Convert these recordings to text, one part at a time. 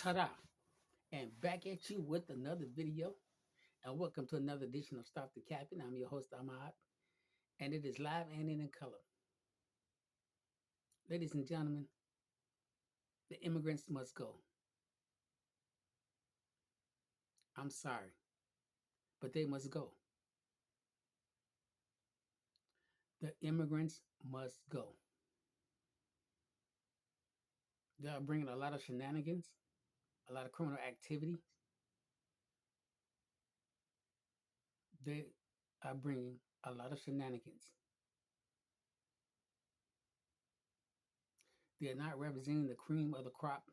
Ta-da! And back at you with another video. And welcome to another edition of Stop the Captain. I'm your host, Ahmad. And it is live and in color. Ladies and gentlemen, the immigrants must go. I'm sorry, but they must go. The immigrants must go. They are bringing a lot of shenanigans, a lot of criminal activity. They are bringing a lot of shenanigans. They are not representing the cream of the crop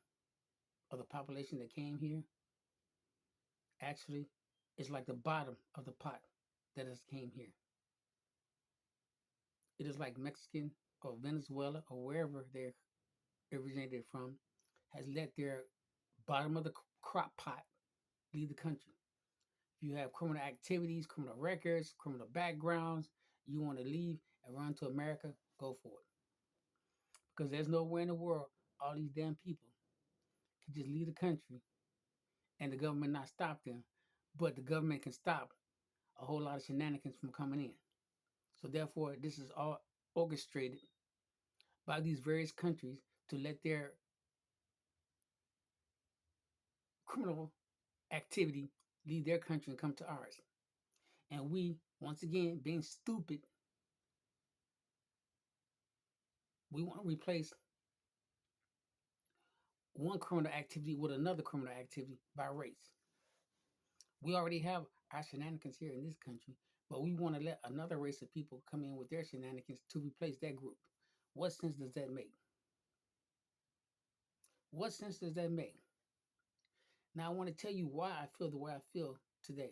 of the population that came here. Actually, it's like the bottom of the pot that has came here. It is like Mexican or Venezuela or wherever they originated from has let their bottom of the crop pot leave the country. If you have criminal activities, criminal records, criminal backgrounds, you want to leave and run to America, go for it. Because there's nowhere in the world all these damn people can just leave the country and the government not stop them, but the government can stop a whole lot of shenanigans from coming in. So therefore, this is all orchestrated by these various countries to let their criminal activity leave their country and come to ours. And we, once again, being stupid, we want to replace one criminal activity with another criminal activity by race. We already have our shenanigans here in this country, but we want to let another race of people come in with their shenanigans to replace that group. What sense does that make? What sense does that make? Now, I want to tell you why I feel the way I feel today.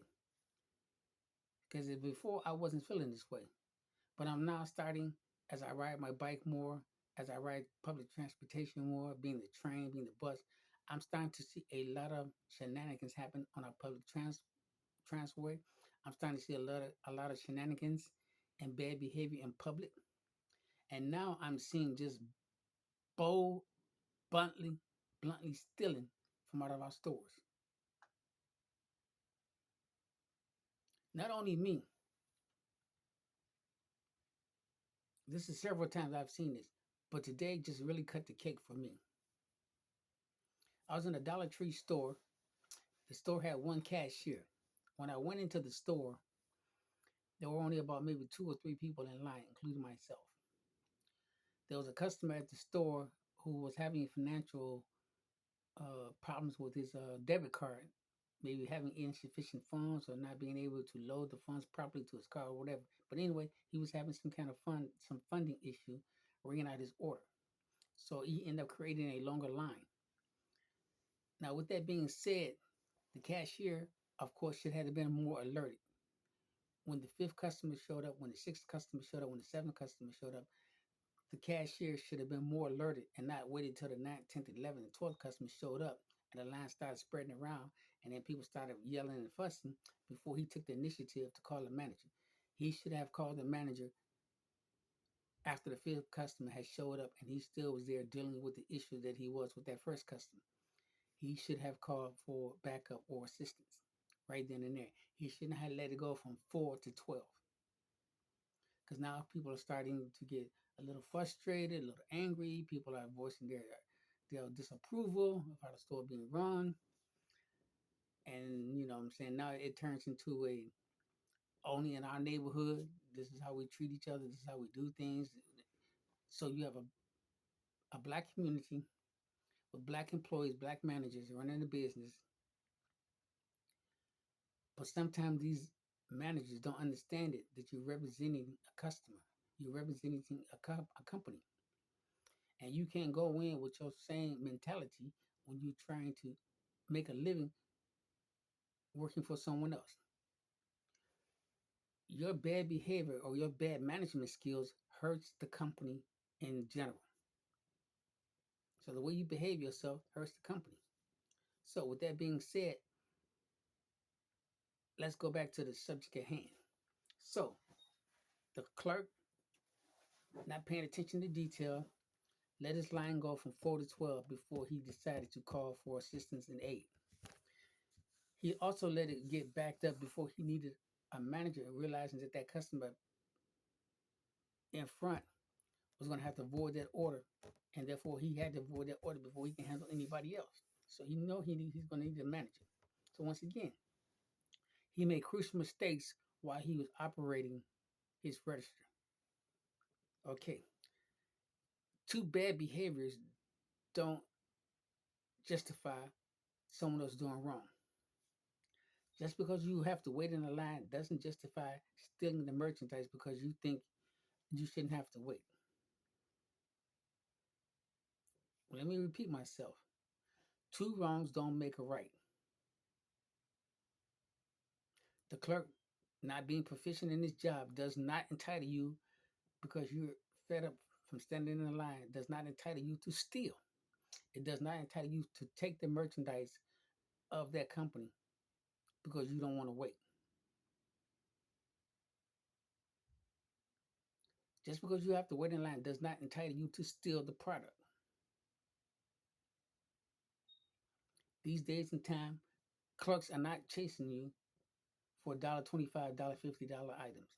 Because before, I wasn't feeling this way. But I'm now starting, as I ride my bike more, as I ride public transportation more, being the train, being the bus, I'm starting to see a lot of shenanigans happen on our public transway. I'm starting to see a lot of shenanigans and bad behavior in public. And now I'm seeing just bold, bluntly stealing from out of our stores. Not only me, this is several times I've seen this, but today just really cut the cake for me. I was in a Dollar Tree store. The store had one cashier. When I went into the store, there were only about maybe two or three people in line, including myself. There was a customer at the store who was having financial problems with his debit card, maybe having insufficient funds or not being able to load the funds properly to his card or whatever. But anyway, he was having some kind of some funding issue, ringing out his order. So he ended up creating a longer line. Now, with that being said, the cashier, of course, should have been more alerted. When the fifth customer showed up, when the sixth customer showed up, when the seventh customer showed up, the cashier should have been more alerted and not waited till the 9th, 10th, 11th, and 12th customer showed up and the line started spreading around and then people started yelling and fussing before he took the initiative to call the manager. He should have called the manager after the fifth customer had showed up and he still was there dealing with the issue that he was with that first customer. He should have called for backup or assistance right then and there. He shouldn't have let it go from 4 to 12. Because now people are starting to get a little frustrated, a little angry. People are voicing their disapproval of how the store being run. And you know what I'm saying, now it turns into a only in our neighborhood, this is how we treat each other, this is how we do things. So you have a black community with black employees, black managers running the business. But sometimes these managers don't understand it that you're representing a customer, you're representing a company. And you can't go in with your same mentality when you're trying to make a living working for someone else. Your bad behavior or your bad management skills hurts the company in general. So the way you behave yourself hurts the company. So with that being said, let's go back to the subject at hand. So the clerk not paying attention to detail, let his line go from 4 to 12 before he decided to call for assistance and aid. He also let it get backed up before he needed a manager, realizing that that customer in front was going to have to void that order, and therefore he had to void that order before he can handle anybody else. So he know he's going to need a manager. So once again, he made crucial mistakes while he was operating his register. Okay, two bad behaviors don't justify someone else doing wrong. Just because you have to wait in a line doesn't justify stealing the merchandise because you think you shouldn't have to wait. Let me repeat myself. Two wrongs don't make a right. The clerk not being proficient in his job does not entitle you because you're fed up from standing in a line, does not entitle you to steal. It does not entitle you to take the merchandise of that company because you don't want to wait. Just because you have to wait in line does not entitle you to steal the product. These days and time, clerks are not chasing you for $1.25, $50 items.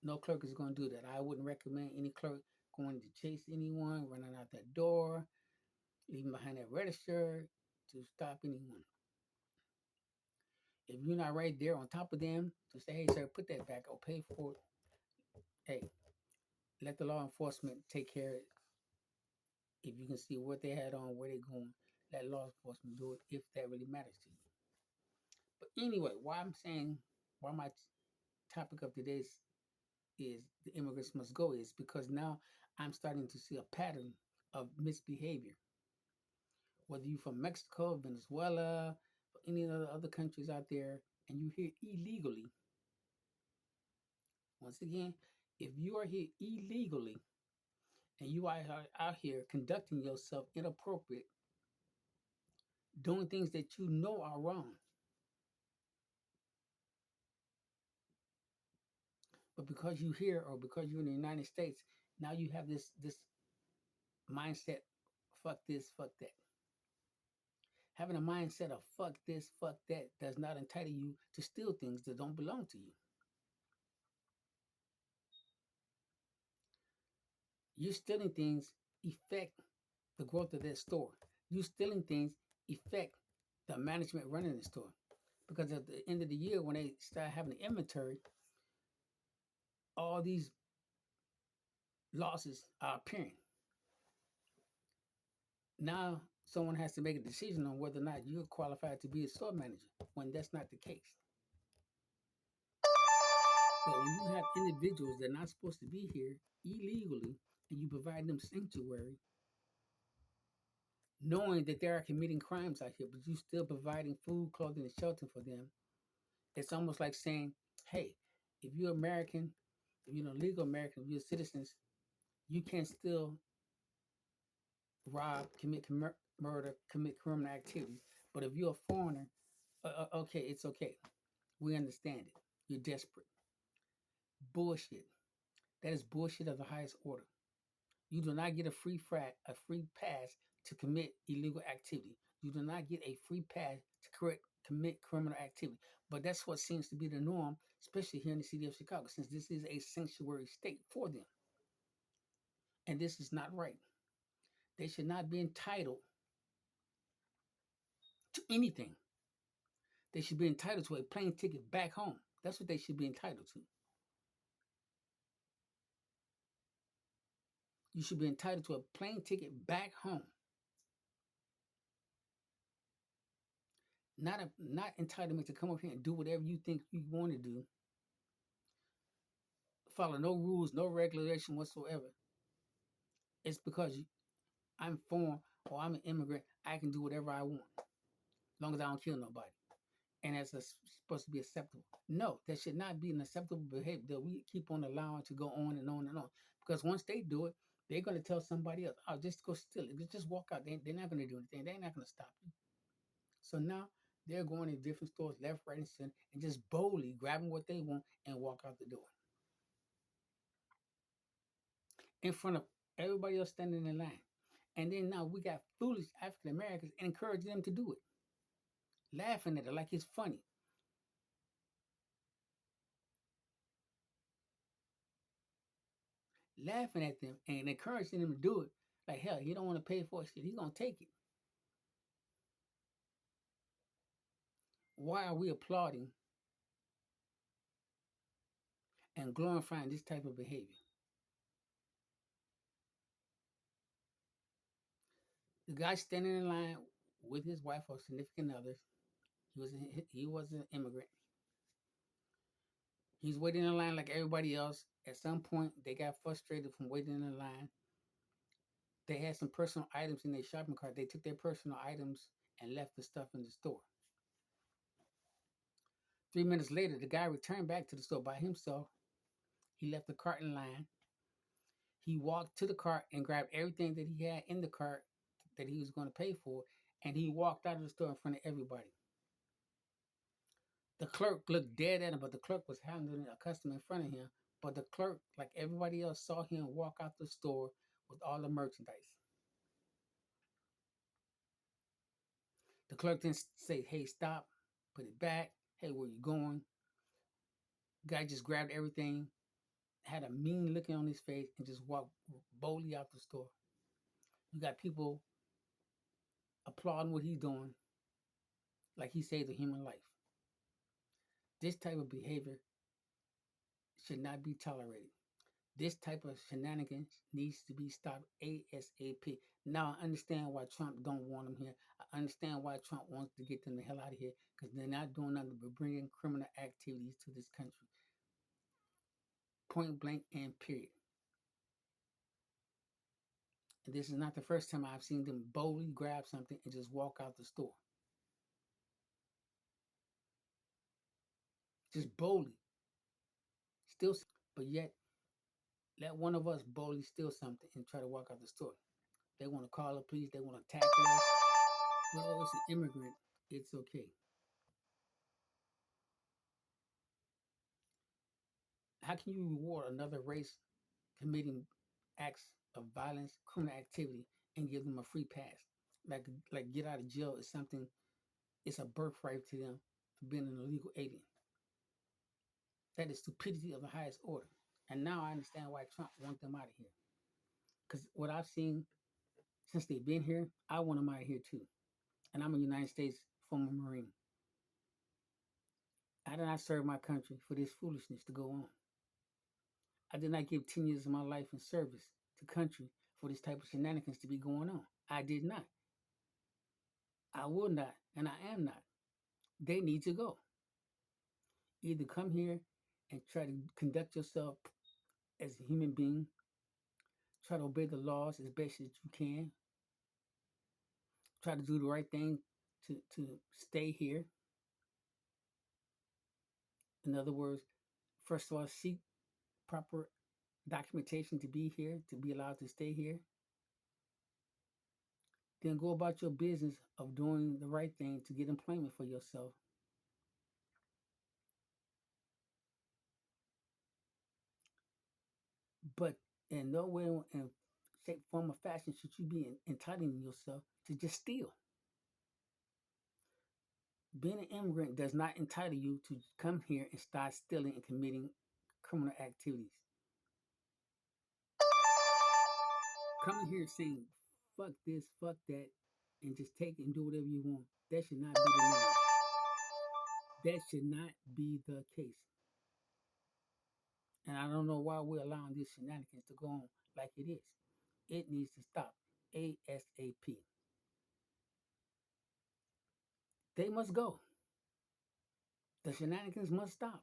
No clerk is going to do that. I wouldn't recommend any clerk going to chase anyone, running out that door, even behind that register to stop anyone. If you're not right there on top of them to say, hey, sir, put that back, I'll pay for it. Hey, let the law enforcement take care of it. If you can see what they had on, where they're going, let law enforcement do it if that really matters to you. But anyway, why my topic of today is the immigrants must go is because now I'm starting to see a pattern of misbehavior. Whether you're from Mexico, Venezuela, or any of the other countries out there, and you're here illegally, once again, if you are here illegally and you are out here conducting yourself inappropriate, doing things that you know are wrong, but because you're here or because you're in the United States, now you have this mindset, fuck this, fuck that. Having a mindset of fuck this, fuck that does not entitle you to steal things that don't belong to you. You stealing things affect the growth of that store. You stealing things affect the management running the store. Because at the end of the year, when they start having the inventory, all these losses are appearing. Now someone has to make a decision on whether or not you're qualified to be a store manager when that's not the case. But when you have individuals that are not supposed to be here illegally and you provide them sanctuary, knowing that they are committing crimes out here, but you still providing food, clothing, and shelter for them, it's almost like saying, hey, if you're American, if you're legal American, if you're citizens, you can still rob, commit murder, commit criminal activities. But if you're a foreigner, okay, it's okay. We understand it. You're desperate. Bullshit. That is bullshit of the highest order. You do not get a free pass to commit illegal activity. You do not get a free pass to commit criminal activity. But that's what seems to be the norm, especially here in the city of Chicago, since this is a sanctuary state for them. And this is not right. They should not be entitled to anything. They should be entitled to a plane ticket back home. That's what they should be entitled to. You should be entitled to a plane ticket back home. Not entitlement to come up here and do whatever you think you want to do. Follow no rules, no regulation whatsoever. It's because I'm foreign or I'm an immigrant. I can do whatever I want, as long as I don't kill nobody. And supposed to be acceptable. No, that should not be an acceptable behavior that we keep on allowing to go on and on and on. Because once they do it, they're going to tell somebody else, oh, just go steal it. Just walk out. They're not going to do anything. They're not going to stop you. So now they're going to different stores, left, right, and center, and just boldly grabbing what they want and walk out the door in front of everybody else standing in line. And then now we got foolish African Americans encouraging them to do it, laughing at it like it's funny, laughing at them and encouraging them to do it. Like hell, he don't want to pay for it, shit. He's gonna take it. Why are we applauding and glorifying this type of behavior? The guy standing in line with his wife or significant others. He was an immigrant. He's waiting in line like everybody else. At some point, they got frustrated from waiting in the line. They had some personal items in their shopping cart. They took their personal items and left the stuff in the store. 3 minutes later, the guy returned back to the store by himself. He left the cart in line. He walked to the cart and grabbed everything that he had in the cart that he was going to pay for, and he walked out of the store in front of everybody. The clerk looked dead at him, but the clerk was handling a customer in front of him. But the clerk, like everybody else, saw him walk out the store with all the merchandise. The clerk didn't say, "Hey, stop, put it back. Hey, where you going?" Guy just grabbed everything, had a mean look on his face, and just walked boldly out the store. You got people applauding what he's doing, like he saved a human life. This type of behavior should not be tolerated. This type of shenanigans needs to be stopped ASAP. Now I understand why Trump don't want them here. I understand why Trump wants to get them the hell out of here because they're not doing nothing but bringing criminal activities to this country. Point blank and period. And this is not the first time I've seen them boldly grab something and just walk out the store. Just boldly. Still, but yet let one of us boldly steal something and try to walk out the store. They want to call the police. They want to tackle us. But oh, it's an immigrant. It's okay. How can you reward another race committing acts of violence, criminal activity, and give them a free pass? Like get out of jail is something. It's a birthright to them for being an illegal alien. That is stupidity of the highest order. And now I understand why Trump wants them out of here. Because what I've seen since they've been here, I want them out of here too. And I'm a United States former Marine. I did not serve my country for this foolishness to go on. I did not give 10 years of my life in service to country for this type of shenanigans to be going on. I did not. I will not, and I am not. They need to go. Either come here and try to conduct yourself as a human being, try to obey the laws as best as you can, try to do the right thing to stay here. In other words, first of all, seek proper documentation to be here, to be allowed to stay here. Then go about your business of doing the right thing to get employment for yourself. But in no way, in shape, form, or fashion should you be entitling yourself to just steal. Being an immigrant does not entitle you to come here and start stealing and committing criminal activities. Coming here saying, fuck this, fuck that, and just take and do whatever you want, that should not be the norm. That should not be the case. And I don't know why we're allowing these shenanigans to go on like it is. It needs to stop ASAP. They must go. The shenanigans must stop.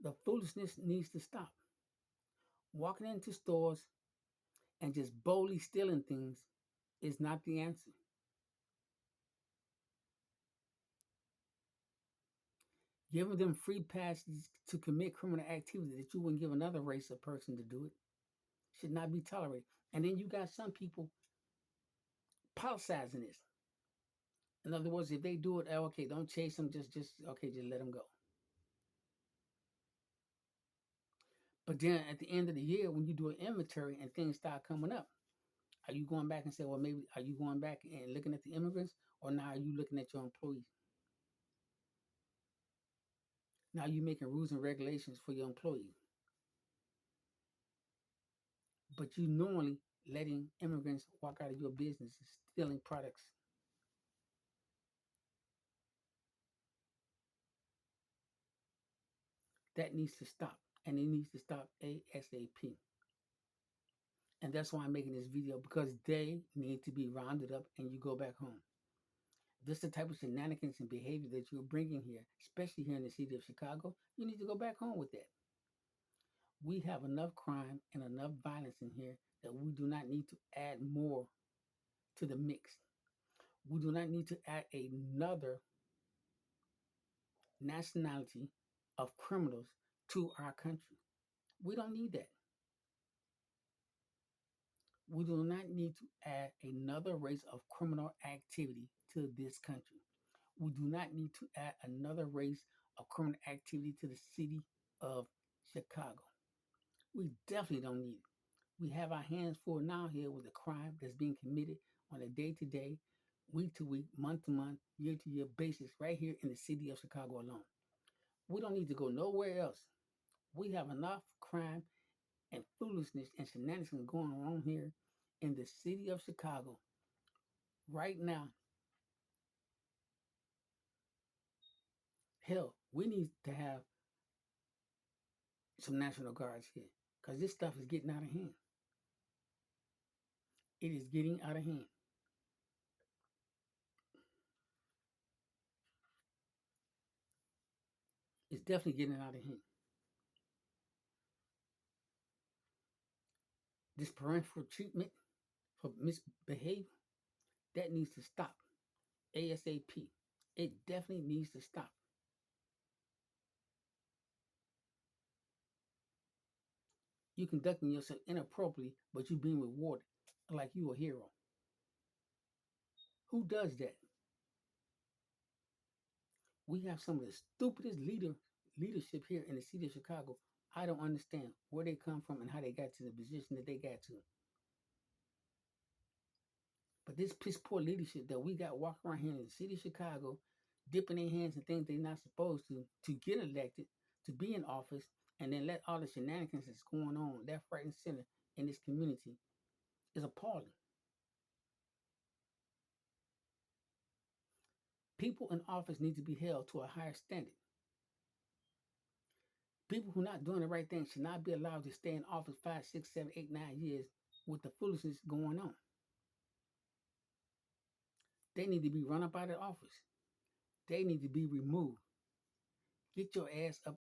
The foolishness needs to stop. Walking into stores and just boldly stealing things is not the answer. Giving them free passes to commit criminal activity that you wouldn't give another race or person to do it should not be tolerated. And then you got some people politicizing this. In other words, if they do it, oh, okay, don't chase them, just okay, just let them go. But then at the end of the year, when you do an inventory and things start coming up, are you going back and say, well, maybe are you going back and looking at the immigrants, or now are you looking at your employees? Now you're making rules and regulations for your employees, but you normally letting immigrants walk out of your business, stealing products. That needs to stop, and it needs to stop ASAP. And that's why I'm making this video, because they need to be rounded up and you go back home. This is the type of shenanigans and behavior that you're bringing here, especially here in the city of Chicago. You need to go back home with that. We have enough crime and enough violence in here that we do not need to add more to the mix. We do not need to add another nationality of criminals to our country. We don't need that. We do not need to add another race of criminal activity to this country. We do not need to add another race of criminal activity to the city of Chicago. We definitely don't need it. We have our hands full now here with the crime that's being committed on a day to day, week to week, month to month, year to year basis right here in the city of Chicago alone. We don't need to go nowhere else. We have enough crime and foolishness and shenanigans going on here in the city of Chicago right now. Hell, we need to have some National Guards here because this stuff is getting out of hand. It is getting out of hand. It's definitely getting out of hand. This parental treatment for misbehavior, that needs to stop ASAP. It definitely needs to stop. You conducting yourself inappropriately, but you being rewarded like you a hero. Who does that? We have some of the stupidest leadership here in the city of Chicago. I don't understand where they come from and how they got to the position that they got to. But this piss poor leadership that we got walking around here in the city of Chicago, dipping their hands in things they're not supposed to get elected, to be in office, and then let all the shenanigans that's going on left, right, and center in this community is appalling. People in office need to be held to a higher standard. People who are not doing the right thing should not be allowed to stay in office 5, 6, 7, 8, 9 years with the foolishness going on. They need to be run up out of office. They need to be removed. Get your ass up